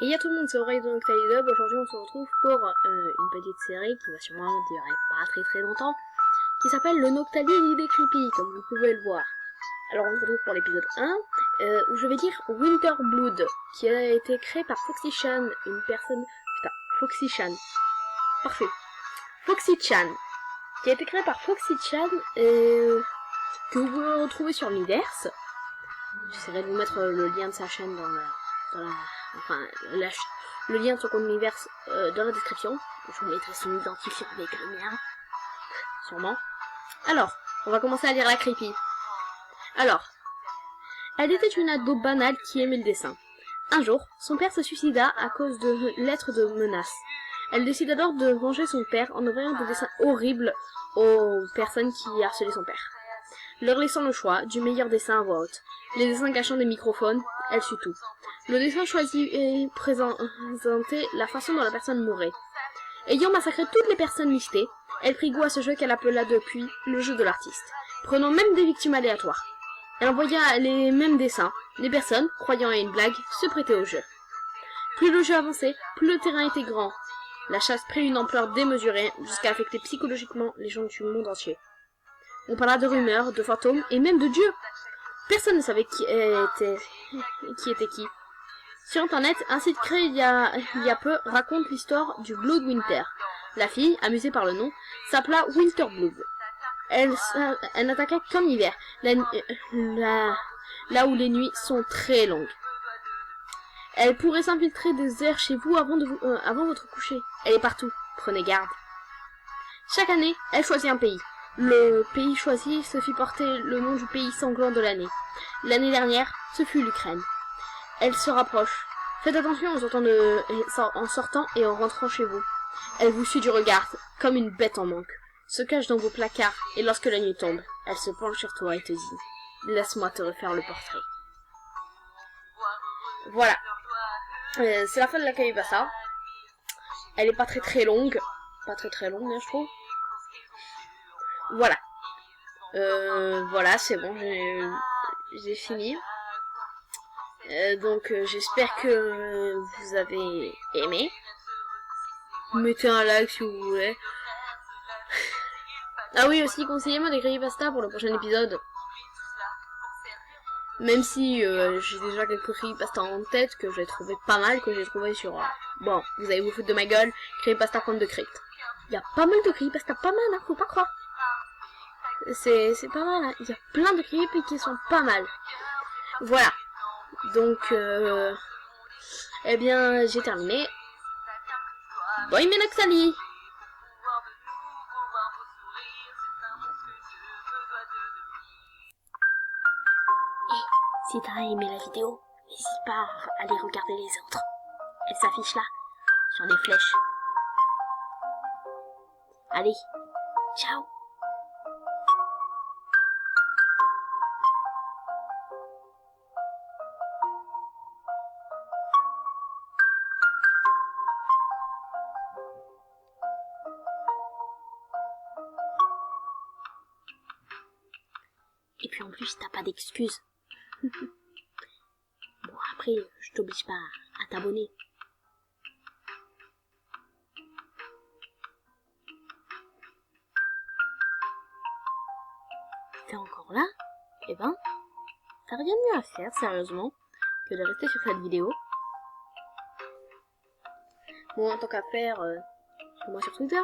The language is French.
Et y'a tout le monde, c'est Aurélie de Noctalidub. Aujourd'hui on se retrouve pour une petite série qui va sûrement durer pas très longtemps, qui s'appelle le Noctali et l'idée creepy, comme vous pouvez le voir. Alors on se retrouve pour l'épisode 1, où je vais dire Winterblood, qui a été créé par Foxy Chan, une personne... Putain, Foxy Chan. Parfait. Foxy Chan, qui a été créé par Foxy Chan, que vous pouvez retrouver sur Miiverse. J'essaierai de vous mettre le lien de sa chaîne le lien de son compte Miiverse dans la description. Je vous mettrai son identifiant avec le mien, sûrement. Alors, on va commencer à lire la creepy. Alors, elle était une ado banale qui aimait le dessin. Un jour, son père se suicida à cause de lettres de menaces. Elle décide alors de venger son père en envoyant des dessins horribles aux personnes qui harcelaient son père, leur laissant le choix du meilleur dessin à voix haute. Les dessins cachant des microphones, elle suit tout. Le dessin choisi présentait la façon dont la personne mourait. Ayant massacré toutes les personnes listées, elle prit goût à ce jeu qu'elle appela depuis le jeu de l'artiste, prenant même des victimes aléatoires. Elle envoya les mêmes dessins. Les personnes, croyant à une blague, se prêtaient au jeu. Plus le jeu avançait, plus le terrain était grand. La chasse prit une ampleur démesurée jusqu'à affecter psychologiquement les gens du monde entier. On parla de rumeurs, de fantômes et même de dieux. Personne ne savait qui était qui. Sur internet, un site créé il y a peu raconte l'histoire du Blood Winter. La fille, amusée par le nom, s'appela Winterblood. Elle n'attaquait qu'en hiver, là où les nuits sont très longues. Elle pourrait s'infiltrer des heures chez vous avant votre coucher. Elle est partout, prenez garde. Chaque année, elle choisit un pays. Le pays choisi se fit porter le nom du pays sanglant de l'année. L'année dernière, ce fut l'Ukraine. Elle se rapproche. Faites attention en sortant et en rentrant chez vous. Elle vous suit du regard, comme une bête en manque. Se cache dans vos placards, et lorsque la nuit tombe, elle se penche sur toi et te dit « Laisse-moi te refaire le portrait. » Voilà. C'est la fin de la Kalibassa. Elle est pas très longue. Pas très longue, hein, je trouve. Voilà. Voilà, c'est bon, j'ai fini. Donc j'espère que vous avez aimé. Mettez un like si vous voulez. Ah oui, aussi conseillez-moi des creepypasta pour le prochain épisode. Même si j'ai déjà quelques creepypasta en tête que j'ai trouvé pas mal, que j'ai trouvé sur... Bon, vous allez vous foutre de ma gueule, creepypasta compte de crypte. Il y a pas mal de creepypasta, pas mal, hein, faut pas croire. C'est pas mal, hein. Il y a plein de creepy qui sont pas mal. Voilà. Donc, eh bien, j'ai terminé. Boy Menoxali. Si t'as aimé la vidéo, n'hésite pas à aller regarder les autres. Elles s'affichent là, sur les flèches. Allez, ciao. Et puis en plus, t'as pas d'excuses. Bon, après, je t'oblige pas à t'abonner. T'es encore là? Eh ben, t'as rien de mieux à faire, sérieusement, que de rester sur cette vidéo. Bon, en tant qu'à faire, suis-moi sur Twitter.